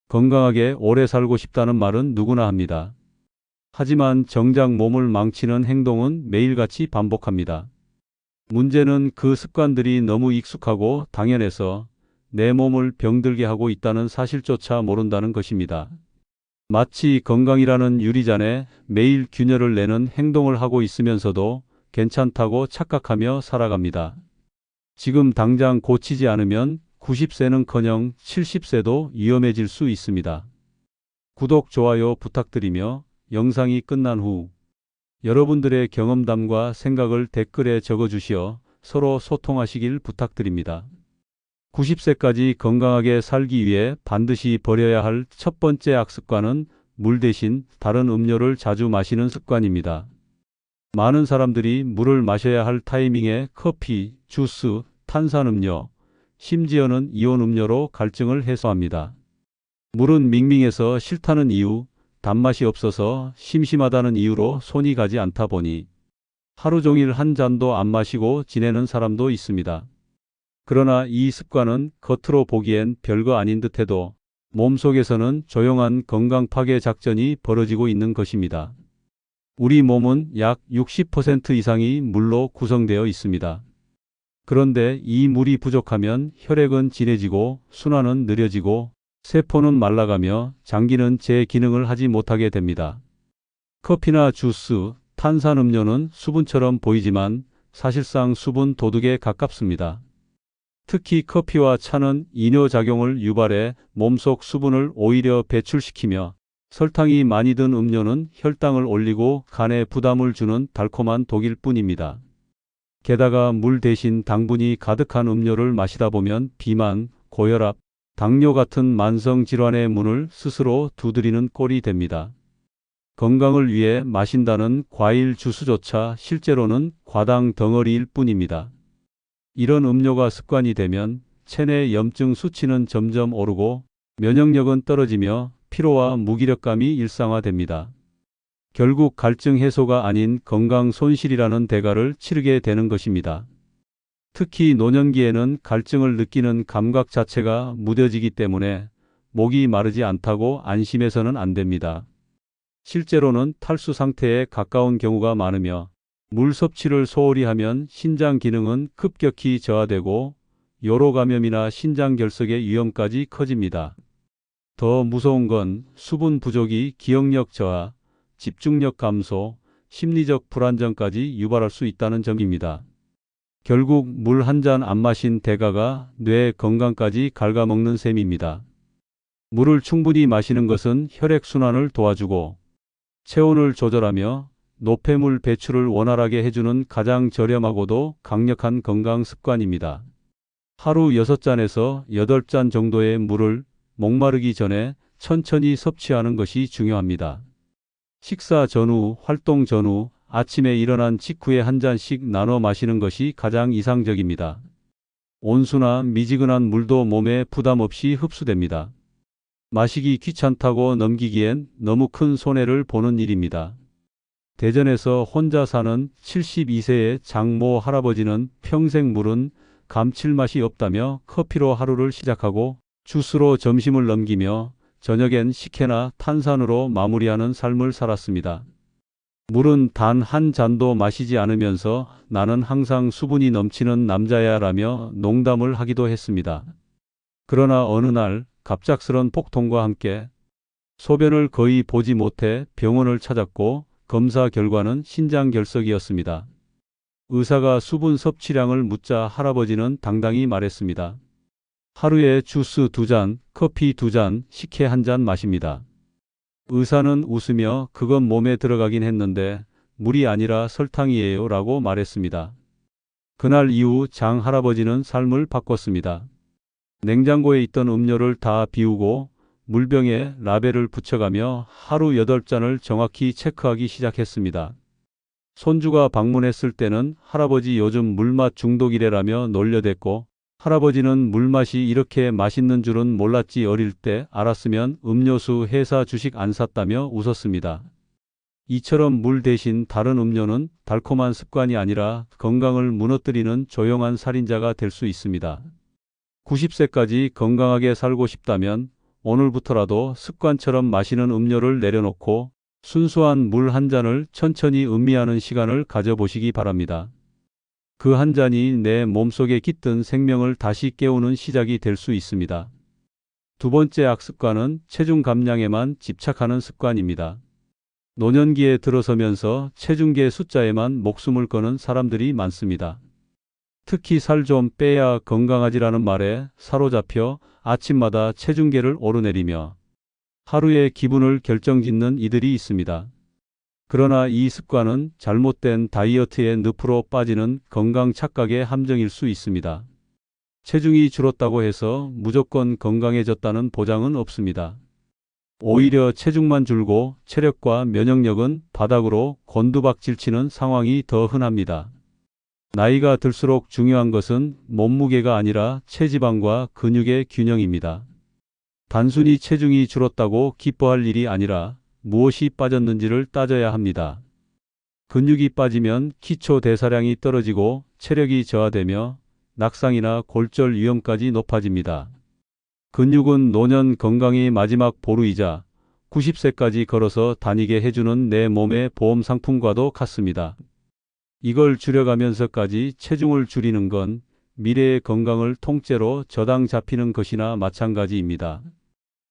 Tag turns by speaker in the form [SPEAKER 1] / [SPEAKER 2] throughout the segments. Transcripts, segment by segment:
[SPEAKER 1] 건강하게 오래 살고 싶다는 말은 누구나 합니다. 하지만 정작 몸을 망치는 행동은 매일같이 반복합니다. 문제는 그 습관들이 너무 익숙하고 당연해서 내 몸을 병들게 하고 있다는 사실조차 모른다는 것입니다. 마치 건강이라는 유리잔에 매일 균열을 내는 행동을 하고 있으면서도 괜찮다고 착각하며 살아갑니다. 지금 당장 고치지 않으면 90세는커녕 70세도 위험해질 수 있습니다. 구독, 좋아요 부탁드리며 영상이 끝난 후 여러분들의 경험담과 생각을 댓글에 적어주시어 서로 소통하시길 부탁드립니다. 90세까지 건강하게 살기 위해 반드시 버려야 할 첫 번째 악습관은 물 대신 다른 음료를 자주 마시는 습관입니다. 많은 사람들이 물을 마셔야 할 타이밍에 커피, 주스, 탄산음료, 심지어는 이온 음료로 갈증을 해소합니다. 물은 밍밍해서 싫다는 이유, 단맛이 없어서 심심하다는 이유로 손이 가지 않다 보니 하루 종일 한 잔도 안 마시고 지내는 사람도 있습니다. 그러나 이 습관은 겉으로 보기엔 별거 아닌 듯해도 몸속에서는 조용한 건강 파괴 작전이 벌어지고 있는 것입니다. 우리 몸은 약 60% 이상이 물로 구성되어 있습니다. 그런데 이 물이 부족하면 혈액은 진해지고 순환은 느려지고 세포는 말라가며 장기는 제 기능을 하지 못하게 됩니다. 커피나 주스, 탄산음료는 수분처럼 보이지만 사실상 수분 도둑에 가깝습니다. 특히 커피와 차는 이뇨작용을 유발해 몸속 수분을 오히려 배출시키며 설탕이 많이 든 음료는 혈당을 올리고 간에 부담을 주는 달콤한 독일 뿐입니다. 게다가 물 대신 당분이 가득한 음료를 마시다 보면 비만, 고혈압, 당뇨 같은 만성질환의 문을 스스로 두드리는 꼴이 됩니다. 건강을 위해 마신다는 과일 주스조차 실제로는 과당 덩어리일 뿐입니다. 이런 음료가 습관이 되면 체내 염증 수치는 점점 오르고 면역력은 떨어지며 피로와 무기력감이 일상화됩니다. 결국 갈증 해소가 아닌 건강 손실이라는 대가를 치르게 되는 것입니다. 특히 노년기에는 갈증을 느끼는 감각 자체가 무뎌지기 때문에 목이 마르지 않다고 안심해서는 안 됩니다. 실제로는 탈수 상태에 가까운 경우가 많으며 물 섭취를 소홀히 하면 신장 기능은 급격히 저하되고 요로 감염이나 신장 결석의 위험까지 커집니다. 더 무서운 건 수분 부족이 기억력 저하, 집중력 감소, 심리적 불안정까지 유발할 수 있다는 점입니다. 결국 물 한 잔 안 마신 대가가 뇌 건강까지 갉아먹는 셈입니다. 물을 충분히 마시는 것은 혈액순환을 도와주고 체온을 조절하며 노폐물 배출을 원활하게 해주는 가장 저렴하고도 강력한 건강 습관입니다. 하루 6잔에서 8잔 정도의 물을 목마르기 전에 천천히 섭취하는 것이 중요합니다. 식사 전후, 활동 전후, 아침에 일어난 직후에 한 잔씩 나눠 마시는 것이 가장 이상적입니다. 온수나 미지근한 물도 몸에 부담 없이 흡수됩니다. 마시기 귀찮다고 넘기기엔 너무 큰 손해를 보는 일입니다. 대전에서 혼자 사는 72세의 장모 할아버지는 평생 물은 감칠맛이 없다며 커피로 하루를 시작하고 주스로 점심을 넘기며 저녁엔 식혜나 탄산으로 마무리하는 삶을 살았습니다. 물은 단 한 잔도 마시지 않으면서 나는 항상 수분이 넘치는 남자야 라며 농담을 하기도 했습니다. 그러나 어느 날 갑작스런 폭통과 함께 소변을 거의 보지 못해 병원을 찾았고 검사 결과는 신장 결석이었습니다. 의사가 수분 섭취량을 묻자 할아버지는 당당히 말했습니다. 하루에 주스 2잔, 커피 2잔, 식혜 1잔 마십니다. 의사는 웃으며 그건 몸에 들어가긴 했는데 물이 아니라 설탕이에요 라고 말했습니다. 그날 이후 장 할아버지는 삶을 바꿨습니다. 냉장고에 있던 음료를 다 비우고 물병에 라벨을 붙여가며 하루 8잔을 정확히 체크하기 시작했습니다. 손주가 방문했을 때는 할아버지 요즘 물맛 중독이래라며 놀려댔고 할아버지는 물맛이 이렇게 맛있는 줄은 몰랐지 어릴 때 알았으면 음료수 회사 주식 안 샀다며 웃었습니다. 이처럼 물 대신 다른 음료는 달콤한 습관이 아니라 건강을 무너뜨리는 조용한 살인자가 될 수 있습니다. 90세까지 건강하게 살고 싶다면 오늘부터라도 습관처럼 마시는 음료를 내려놓고 순수한 물 한 잔을 천천히 음미하는 시간을 가져보시기 바랍니다. 그 한 잔이 내 몸속에 깃든 생명을 다시 깨우는 시작이 될 수 있습니다. 두 번째 악습관은 체중 감량에만 집착하는 습관입니다. 노년기에 들어서면서 체중계 숫자에만 목숨을 거는 사람들이 많습니다. 특히 살 좀 빼야 건강하지라는 말에 사로잡혀 아침마다 체중계를 오르내리며 하루의 기분을 결정짓는 이들이 있습니다. 그러나 이 습관은 잘못된 다이어트의 늪으로 빠지는 건강 착각의 함정일 수 있습니다. 체중이 줄었다고 해서 무조건 건강해졌다는 보장은 없습니다. 오히려 체중만 줄고 체력과 면역력은 바닥으로 곤두박질치는 상황이 더 흔합니다. 나이가 들수록 중요한 것은 몸무게가 아니라 체지방과 근육의 균형입니다. 단순히 체중이 줄었다고 기뻐할 일이 아니라 무엇이 빠졌는지를 따져야 합니다. 근육이 빠지면 기초 대사량이 떨어지고 체력이 저하되며 낙상이나 골절 위험까지 높아집니다. 근육은 노년 건강의 마지막 보루이자 90세까지 걸어서 다니게 해주는 내 몸의 보험 상품과도 같습니다. 이걸 줄여가면서까지 체중을 줄이는 건 미래의 건강을 통째로 저당 잡히는 것이나 마찬가지입니다.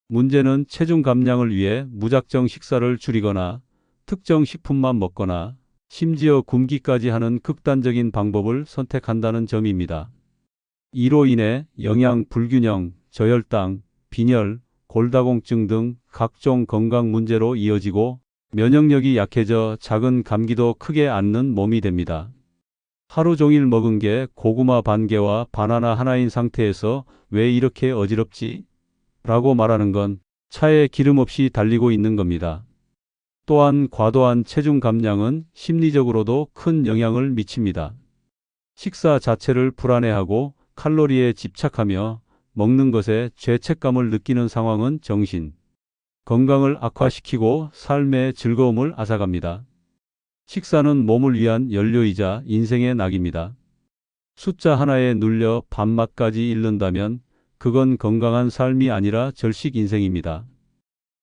[SPEAKER 1] 문제는 체중 감량을 위해 무작정 식사를 줄이거나 특정 식품만 먹거나 심지어 굶기까지 하는 극단적인 방법을 선택한다는 점입니다. 이로 인해 영양 불균형, 저혈당, 빈혈, 골다공증 등 각종 건강 문제로 이어지고 면역력이 약해져 작은 감기도 크게 앓는 몸이 됩니다. 하루 종일 먹은 게 고구마 반 개와 바나나 하나인 상태에서 왜 이렇게 어지럽지? 라고 말하는 건 차에 기름 없이 달리고 있는 겁니다. 또한 과도한 체중 감량은 심리적으로도 큰 영향을 미칩니다. 식사 자체를 불안해하고 칼로리에 집착하며 먹는 것에 죄책감을 느끼는 상황은 정신, 건강을 악화시키고 삶의 즐거움을 앗아갑니다. 식사는 몸을 위한 연료이자 인생의 낙입니다. 숫자 하나에 눌려 밥맛까지 잃는다면 그건 건강한 삶이 아니라 절식 인생입니다.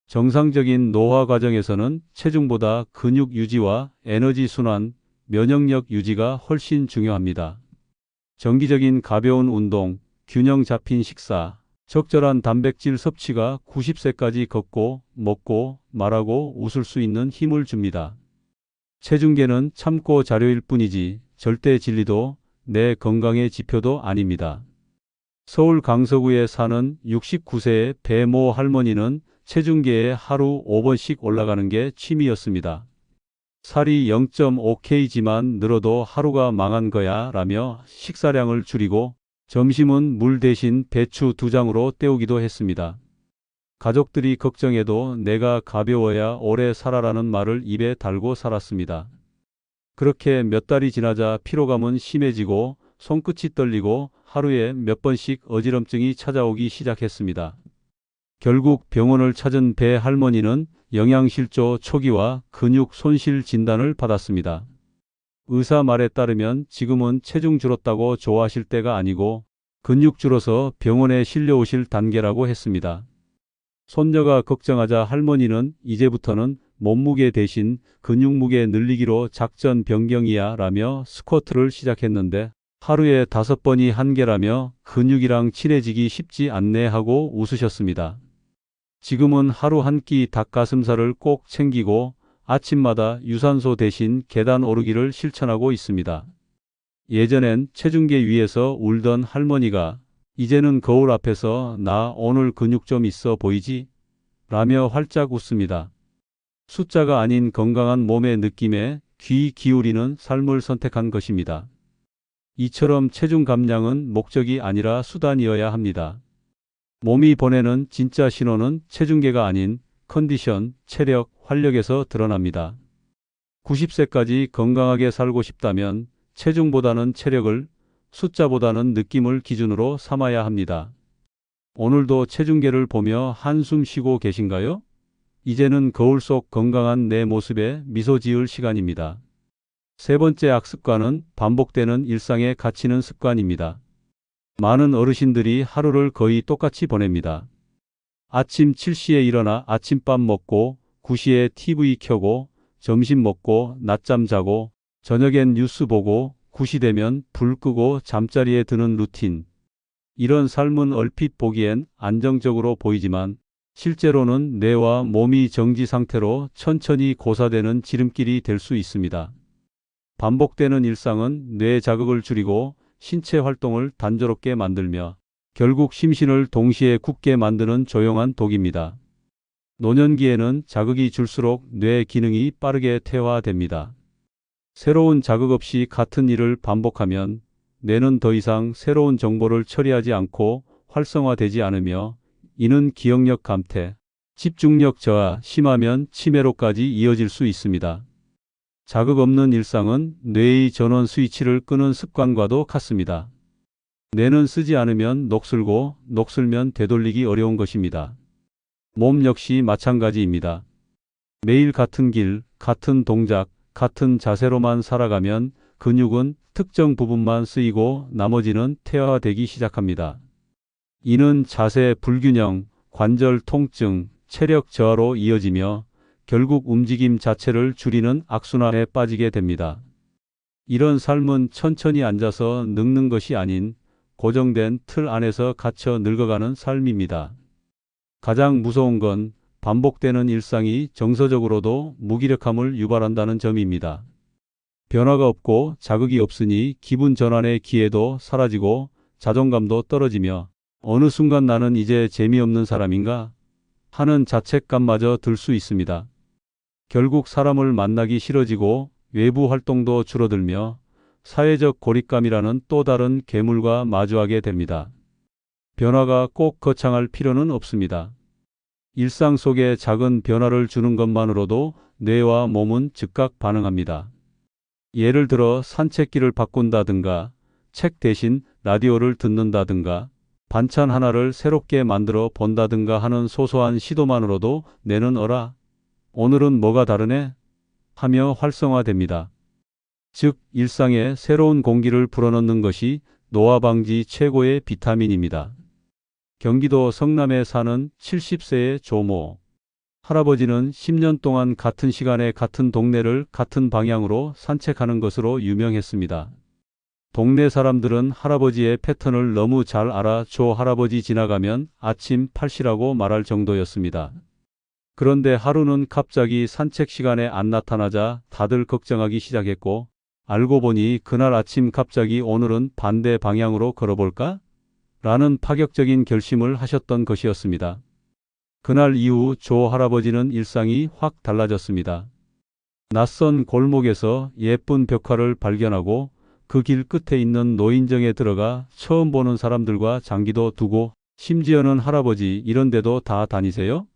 [SPEAKER 1] 정상적인 노화 과정에서는 체중보다 근육 유지와 에너지 순환, 면역력 유지가 훨씬 중요합니다. 정기적인 가벼운 운동, 균형 잡힌 식사, 적절한 단백질 섭취가 90세까지 걷고 먹고 말하고 웃을 수 있는 힘을 줍니다. 체중계는 참고 자료일 뿐이지 절대 진리도 내 건강의 지표도 아닙니다. 서울 강서구에 사는 69세의 배모 할머니는 체중계에 하루 5번씩 올라가는 게 취미였습니다. 살이 0.5kg만 늘어도 하루가 망한 거야 라며 식사량을 줄이고 점심은 물 대신 배추 2장으로 때우기도 했습니다. 가족들이 걱정해도 내가 가벼워야 오래 살아라는 말을 입에 달고 살았습니다. 그렇게 몇 달이 지나자 피로감은 심해지고 손끝이 떨리고 하루에 몇 번씩 어지럼증이 찾아오기 시작했습니다. 결국 병원을 찾은 배 할머니는 영양실조 초기와 근육 손실 진단을 받았습니다. 의사 말에 따르면 지금은 체중 줄었다고 좋아하실 때가 아니고 근육 줄어서 병원에 실려오실 단계라고 했습니다. 손녀가 걱정하자 할머니는 이제부터는 몸무게 대신 근육무게 늘리기로 작전 변경이야 라며 스쿼트를 시작했는데 하루에 5번이 한계라며 근육이랑 친해지기 쉽지 않네 하고 웃으셨습니다. 지금은 하루 한 끼 닭가슴살을 꼭 챙기고 아침마다 유산소 대신 계단 오르기를 실천하고 있습니다. 예전엔 체중계 위에서 울던 할머니가 이제는 거울 앞에서 나 오늘 근육 좀 있어 보이지? 라며 활짝 웃습니다. 숫자가 아닌 건강한 몸의 느낌에 귀 기울이는 삶을 선택한 것입니다. 이처럼 체중 감량은 목적이 아니라 수단이어야 합니다. 몸이 보내는 진짜 신호는 체중계가 아닌 컨디션, 체력, 활력에서 드러납니다. 90세까지 건강하게 살고 싶다면 체중보다는 체력을, 숫자보다는 느낌을 기준으로 삼아야 합니다. 오늘도 체중계를 보며 한숨 쉬고 계신가요? 이제는 거울 속 건강한 내 모습에 미소 지을 시간입니다. 세 번째 악습관은 반복되는 일상에 갇히는 습관입니다. 많은 어르신들이 하루를 거의 똑같이 보냅니다. 아침 7시에 일어나 아침밥 먹고 9시에 TV 켜고 점심 먹고 낮잠 자고 저녁엔 뉴스 보고 9시 되면 불 끄고 잠자리에 드는 루틴. 이런 삶은 얼핏 보기엔 안정적으로 보이지만 실제로는 뇌와 몸이 정지 상태로 천천히 고사되는 지름길이 될 수 있습니다. 반복되는 일상은 뇌 자극을 줄이고 신체 활동을 단조롭게 만들며 결국 심신을 동시에 굳게 만드는 조용한 독입니다. 노년기에는 자극이 줄수록 뇌 기능이 빠르게 퇴화됩니다. 새로운 자극 없이 같은 일을 반복하면 뇌는 더 이상 새로운 정보를 처리하지 않고 활성화되지 않으며 이는 기억력 감퇴, 집중력 저하, 심하면 치매로까지 이어질 수 있습니다. 자극 없는 일상은 뇌의 전원 스위치를 끄는 습관과도 같습니다. 뇌는 쓰지 않으면 녹슬고 녹슬면 되돌리기 어려운 것입니다. 몸 역시 마찬가지입니다. 매일 같은 길, 같은 동작, 같은 자세로만 살아가면 근육은 특정 부분만 쓰이고 나머지는 퇴화되기 시작합니다. 이는 자세 불균형, 관절 통증, 체력 저하로 이어지며 결국 움직임 자체를 줄이는 악순환에 빠지게 됩니다. 이런 삶은 천천히 앉아서 늙는 것이 아닌 고정된 틀 안에서 갇혀 늙어가는 삶입니다. 가장 무서운 건 반복되는 일상이 정서적으로도 무기력함을 유발한다는 점입니다. 변화가 없고 자극이 없으니 기분 전환의 기회도 사라지고 자존감도 떨어지며 어느 순간 나는 이제 재미없는 사람인가 하는 자책감마저 들 수 있습니다. 결국 사람을 만나기 싫어지고 외부 활동도 줄어들며 사회적 고립감이라는 또 다른 괴물과 마주하게 됩니다. 변화가 꼭 거창할 필요는 없습니다. 일상 속에 작은 변화를 주는 것만으로도 뇌와 몸은 즉각 반응합니다. 예를 들어 산책길을 바꾼다든가 책 대신 라디오를 듣는다든가 반찬 하나를 새롭게 만들어 본다든가 하는 소소한 시도만으로도 뇌는 어라, 오늘은 뭐가 다르네? 하며 활성화됩니다. 즉 일상에 새로운 공기를 불어넣는 것이 노화 방지 최고의 비타민입니다. 경기도 성남에 사는 70세의 조모 할아버지는 10년 동안 같은 시간에 같은 동네를 같은 방향으로 산책하는 것으로 유명했습니다. 동네 사람들은 할아버지의 패턴을 너무 잘 알아 조 할아버지 지나가면 아침 8시라고 말할 정도였습니다. 그런데 하루는 갑자기 산책 시간에 안 나타나자 다들 걱정하기 시작했고 알고 보니 그날 아침 갑자기 오늘은 반대 방향으로 걸어볼까? 라는 파격적인 결심을 하셨던 것이었습니다. 그날 이후 조 할아버지는 일상이 확 달라졌습니다. 낯선 골목에서 예쁜 벽화를 발견하고 그 길 끝에 있는 노인정에 들어가 처음 보는 사람들과 장기도 두고 심지어는 할아버지 이런 데도 다 다니세요?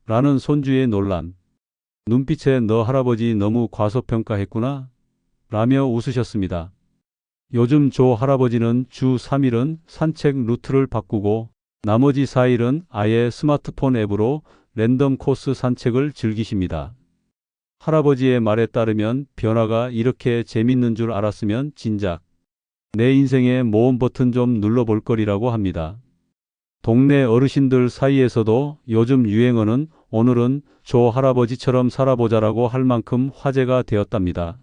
[SPEAKER 1] 라는 손주의 논란. 눈빛에 너 할아버지 너무 과소평가했구나 라며 웃으셨습니다. 요즘 조 할아버지는 주 3일은 산책 루트를 바꾸고 나머지 4일은 아예 스마트폰 앱으로 랜덤 코스 산책을 즐기십니다. 할아버지의 말에 따르면 변화가 이렇게 재밌는 줄 알았으면 진작 내 인생의 모험 버튼 좀 눌러볼 거리라고 합니다. 동네 어르신들 사이에서도 요즘 유행어는 오늘은 조 할아버지처럼 살아보자라고 할 만큼 화제가 되었답니다.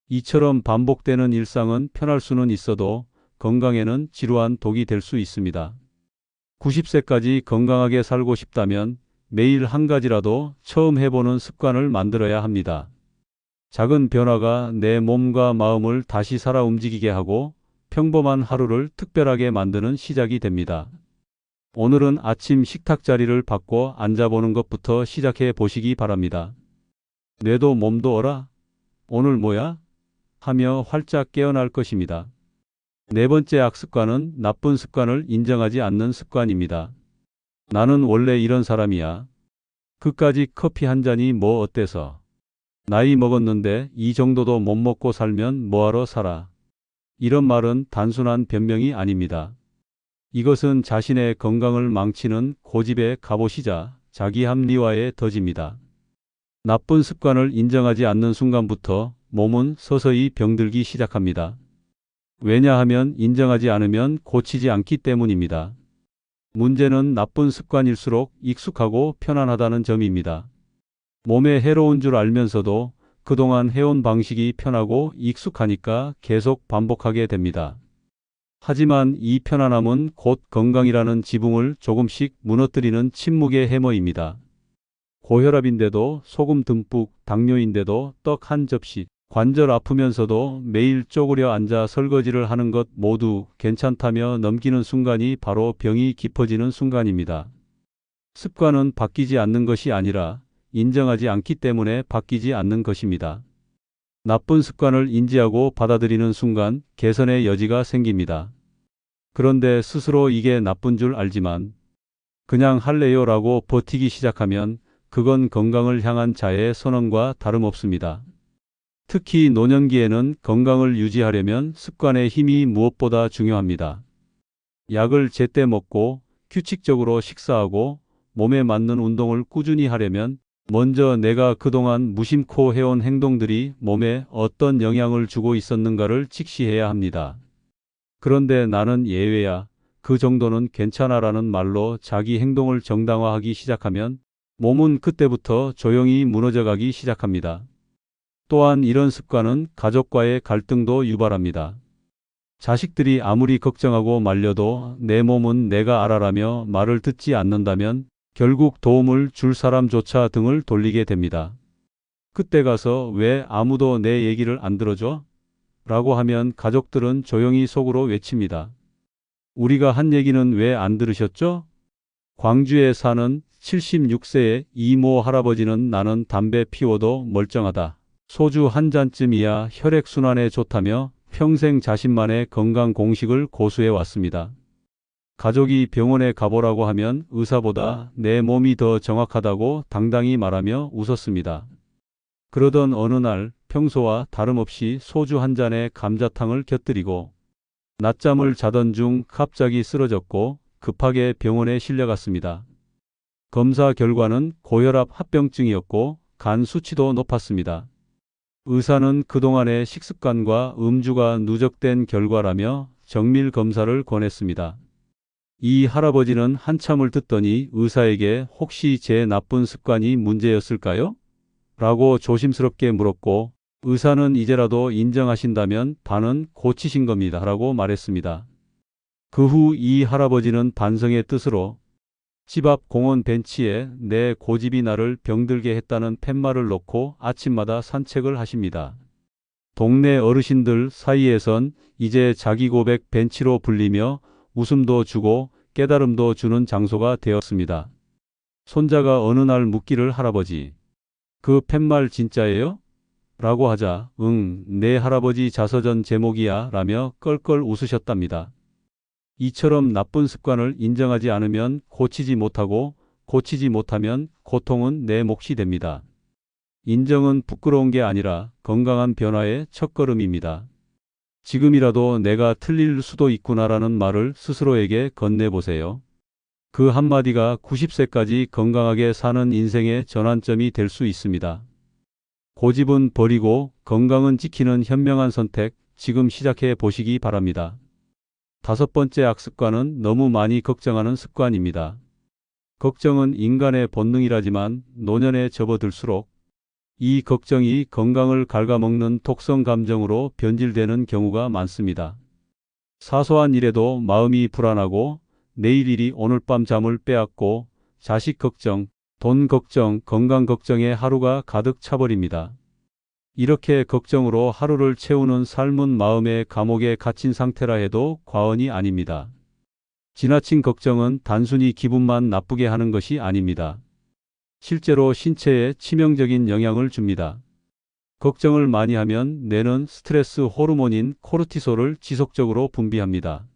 [SPEAKER 1] 이처럼 반복되는 일상은 편할 수는 있어도 건강에는 지루한 독이 될 수 있습니다. 90세까지 건강하게 살고 싶다면 매일 한 가지라도 처음 해보는 습관을 만들어야 합니다. 작은 변화가 내 몸과 마음을 다시 살아 움직이게 하고 평범한 하루를 특별하게 만드는 시작이 됩니다. 오늘은 아침 식탁 자리를 바꿔 앉아보는 것부터 시작해 보시기 바랍니다. 뇌도 몸도 어라? 오늘 뭐야? 하며 활짝 깨어날 것입니다. 네 번째 악습관은 나쁜 습관을 인정하지 않는 습관입니다. 나는 원래 이런 사람이야. 그까짓 커피 한 잔이 뭐 어때서? 나이 먹었는데 이 정도도 못 먹고 살면 뭐하러 살아? 이런 말은 단순한 변명이 아닙니다. 이것은 자신의 건강을 망치는 고집의 갑옷이자 자기 합리화의 덫입니다. 나쁜 습관을 인정하지 않는 순간부터 몸은 서서히 병들기 시작합니다. 왜냐하면 인정하지 않으면 고치지 않기 때문입니다. 문제는 나쁜 습관일수록 익숙하고 편안하다는 점입니다. 몸에 해로운 줄 알면서도 그동안 해온 방식이 편하고 익숙하니까 계속 반복하게 됩니다. 하지만 이 편안함은 곧 건강이라는 지붕을 조금씩 무너뜨리는 침묵의 해머입니다. 고혈압인데도 소금 듬뿍, 당뇨인데도 떡 한 접시, 관절 아프면서도 매일 쪼그려 앉아 설거지를 하는 것 모두 괜찮다며 넘기는 순간이 바로 병이 깊어지는 순간입니다. 습관은 바뀌지 않는 것이 아니라 인정하지 않기 때문에 바뀌지 않는 것입니다. 나쁜 습관을 인지하고 받아들이는 순간 개선의 여지가 생깁니다. 그런데 스스로 이게 나쁜 줄 알지만 그냥 할래요 라고 버티기 시작하면 그건 건강을 향한 자해의 선언과 다름없습니다. 특히 노년기에는 건강을 유지하려면 습관의 힘이 무엇보다 중요합니다. 약을 제때 먹고 규칙적으로 식사하고 몸에 맞는 운동을 꾸준히 하려면 먼저 내가 그동안 무심코 해온 행동들이 몸에 어떤 영향을 주고 있었는가를 직시해야 합니다. 그런데 나는 예외야. 그 정도는 괜찮아라는 말로 자기 행동을 정당화하기 시작하면 몸은 그때부터 조용히 무너져가기 시작합니다. 또한 이런 습관은 가족과의 갈등도 유발합니다. 자식들이 아무리 걱정하고 말려도 내 몸은 내가 알아라며 말을 듣지 않는다면 결국 도움을 줄 사람조차 등을 돌리게 됩니다. 그때 가서 왜 아무도 내 얘기를 안 들어줘? 라고 하면 가족들은 조용히 속으로 외칩니다. 우리가 한 얘기는 왜 안 들으셨죠? 광주에 사는 76세의 이모 할아버지는 나는 담배 피워도 멀쩡하다. 소주 한 잔쯤이야 혈액순환에 좋다며 평생 자신만의 건강 공식을 고수해 왔습니다. 가족이 병원에 가보라고 하면 의사보다 내 몸이 더 정확하다고 당당히 말하며 웃었습니다. 그러던 어느 날 평소와 다름없이 소주 한 잔에 감자탕을 곁들이고 낮잠을 자던 중 갑자기 쓰러졌고 급하게 병원에 실려갔습니다. 검사 결과는 고혈압 합병증이었고 간 수치도 높았습니다. 의사는 그동안의 식습관과 음주가 누적된 결과라며 정밀 검사를 권했습니다. 이 할아버지는 한참을 듣더니 의사에게 혹시 제 나쁜 습관이 문제였을까요? 라고 조심스럽게 물었고 의사는 이제라도 인정하신다면 반은 고치신 겁니다. 라고 말했습니다. 그 후 이 할아버지는 반성의 뜻으로 집 앞 공원 벤치에 내 고집이 나를 병들게 했다는 팻말을 놓고 아침마다 산책을 하십니다. 동네 어르신들 사이에선 이제 자기 고백 벤치로 불리며 웃음도 주고 깨달음도 주는 장소가 되었습니다. 손자가 어느 날 묻기를 할아버지, 그 팻말 진짜예요? 라고 하자 응, 내 할아버지 자서전 제목이야 라며 껄껄 웃으셨답니다. 이처럼 나쁜 습관을 인정하지 않으면 고치지 못하고 고치지 못하면 고통은 내 몫이 됩니다. 인정은 부끄러운 게 아니라 건강한 변화의 첫걸음입니다. 지금이라도 내가 틀릴 수도 있구나라는 말을 스스로에게 건네보세요. 그 한마디가 90세까지 건강하게 사는 인생의 전환점이 될 수 있습니다. 고집은 버리고 건강은 지키는 현명한 선택, 지금 시작해 보시기 바랍니다. 5번째 악습관은 너무 많이 걱정하는 습관입니다. 걱정은 인간의 본능이라지만 노년에 접어들수록 이 걱정이 건강을 갉아먹는 독성 감정으로 변질되는 경우가 많습니다. 사소한 일에도 마음이 불안하고 내일 일이 오늘 밤 잠을 빼앗고 자식 걱정, 돈 걱정, 건강 걱정에 하루가 가득 차버립니다. 이렇게 걱정으로 하루를 채우는 삶은 마음의 감옥에 갇힌 상태라 해도 과언이 아닙니다. 지나친 걱정은 단순히 기분만 나쁘게 하는 것이 아닙니다. 실제로 신체에 치명적인 영향을 줍니다. 걱정을 많이 하면 뇌는 스트레스 호르몬인 코르티솔을 지속적으로 분비합니다.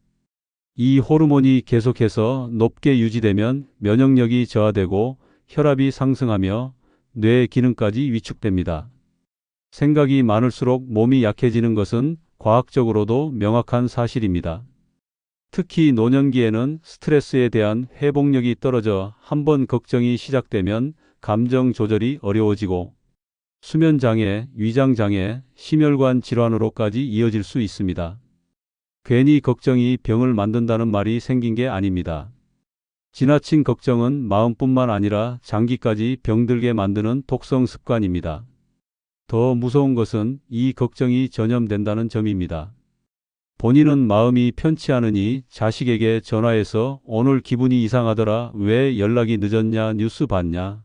[SPEAKER 1] 이 호르몬이 계속해서 높게 유지되면 면역력이 저하되고 혈압이 상승하며 뇌 기능까지 위축됩니다. 생각이 많을수록 몸이 약해지는 것은 과학적으로도 명확한 사실입니다. 특히 노년기에는 스트레스에 대한 회복력이 떨어져 한번 걱정이 시작되면 감정 조절이 어려워지고 수면장애, 위장장애, 심혈관 질환으로까지 이어질 수 있습니다. 괜히 걱정이 병을 만든다는 말이 생긴 게 아닙니다. 지나친 걱정은 마음뿐만 아니라 장기까지 병들게 만드는 독성 습관입니다. 더 무서운 것은 이 걱정이 전염된다는 점입니다. 본인은 마음이 편치 않으니 자식에게 전화해서 오늘 기분이 이상하더라. 왜 연락이 늦었냐? 뉴스 봤냐?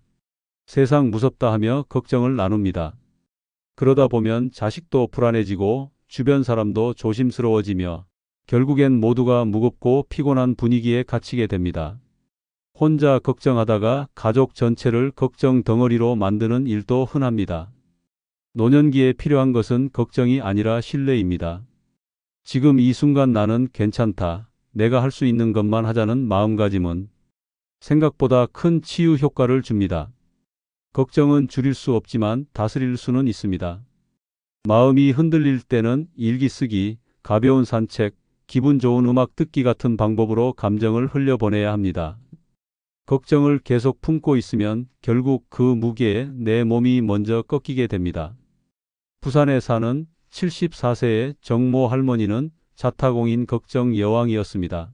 [SPEAKER 1] 세상 무섭다 하며 걱정을 나눕니다. 그러다 보면 자식도 불안해지고 주변 사람도 조심스러워지며 결국엔 모두가 무겁고 피곤한 분위기에 갇히게 됩니다. 혼자 걱정하다가 가족 전체를 걱정 덩어리로 만드는 일도 흔합니다. 노년기에 필요한 것은 걱정이 아니라 신뢰입니다. 지금 이 순간 나는 괜찮다. 내가 할 수 있는 것만 하자는 마음가짐은 생각보다 큰 치유 효과를 줍니다. 걱정은 줄일 수 없지만 다스릴 수는 있습니다. 마음이 흔들릴 때는 일기 쓰기, 가벼운 산책, 기분 좋은 음악 듣기 같은 방법으로 감정을 흘려보내야 합니다. 걱정을 계속 품고 있으면 결국 그 무게에 내 몸이 먼저 꺾이게 됩니다. 부산에 사는 74세의 정모 할머니는 자타공인 걱정 여왕이었습니다.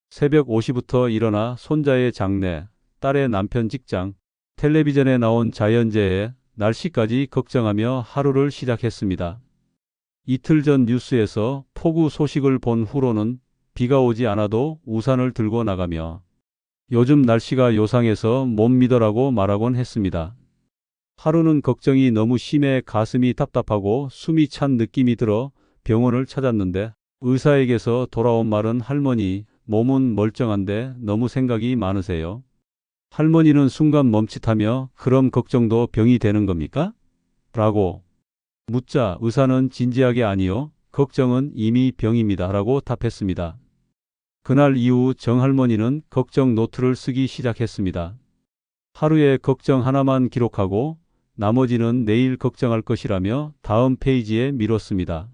[SPEAKER 1] 새벽 5시부터 일어나 손자의 장례, 딸의 남편 직장, 텔레비전에 나온 자연재해, 날씨까지 걱정하며 하루를 시작했습니다. 이틀 전 뉴스에서 폭우 소식을 본 후로는 비가 오지 않아도 우산을 들고 나가며 요즘 날씨가 요상해서 못 믿어라고 말하곤 했습니다. 하루는 걱정이 너무 심해 가슴이 답답하고 숨이 찬 느낌이 들어 병원을 찾았는데 의사에게서 돌아온 말은 할머니, 몸은 멀쩡한데 너무 생각이 많으세요. 할머니는 순간 멈칫하며 그럼 걱정도 병이 되는 겁니까? 라고 묻자 의사는 진지하게 아니요. 걱정은 이미 병입니다. 라고 답했습니다. 그날 이후 정할머니는 걱정 노트를 쓰기 시작했습니다. 하루에 걱정 하나만 기록하고 나머지는 내일 걱정할 것이라며 다음 페이지에 미뤘습니다.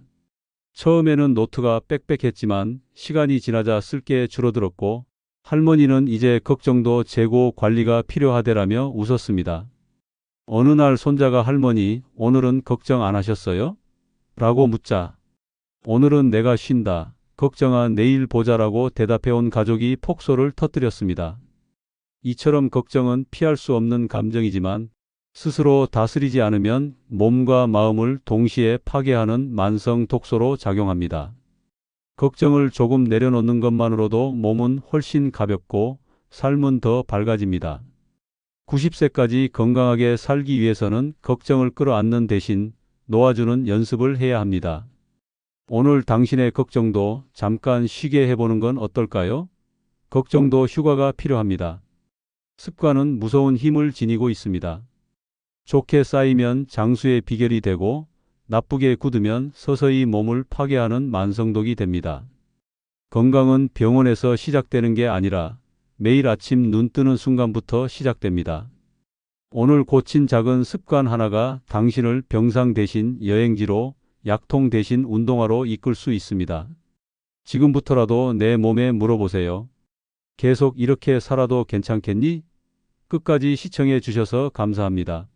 [SPEAKER 1] 처음에는 노트가 빽빽했지만 시간이 지나자 쓸 게 줄어들었고 할머니는 이제 걱정도 재고 관리가 필요하대라며 웃었습니다. 어느 날 손자가 할머니, 오늘은 걱정 안 하셨어요? 라고 묻자 오늘은 내가 쉰다. 걱정아 내일 보자라고 대답해온 가족이 폭소를 터뜨렸습니다. 이처럼 걱정은 피할 수 없는 감정이지만 스스로 다스리지 않으면 몸과 마음을 동시에 파괴하는 만성 독소로 작용합니다. 걱정을 조금 내려놓는 것만으로도 몸은 훨씬 가볍고 삶은 더 밝아집니다. 90세까지 건강하게 살기 위해서는 걱정을 끌어안는 대신 놓아주는 연습을 해야 합니다. 오늘 당신의 걱정도 잠깐 쉬게 해보는 건 어떨까요? 걱정도 휴가가 필요합니다. 습관은 무서운 힘을 지니고 있습니다. 좋게 쌓이면 장수의 비결이 되고 나쁘게 굳으면 서서히 몸을 파괴하는 만성독이 됩니다. 건강은 병원에서 시작되는 게 아니라 매일 아침 눈 뜨는 순간부터 시작됩니다. 오늘 고친 작은 습관 하나가 당신을 병상 대신 여행지로, 약통 대신 운동화로 이끌 수 있습니다. 지금부터라도 내 몸에 물어보세요. 계속 이렇게 살아도 괜찮겠니? 끝까지 시청해 주셔서 감사합니다.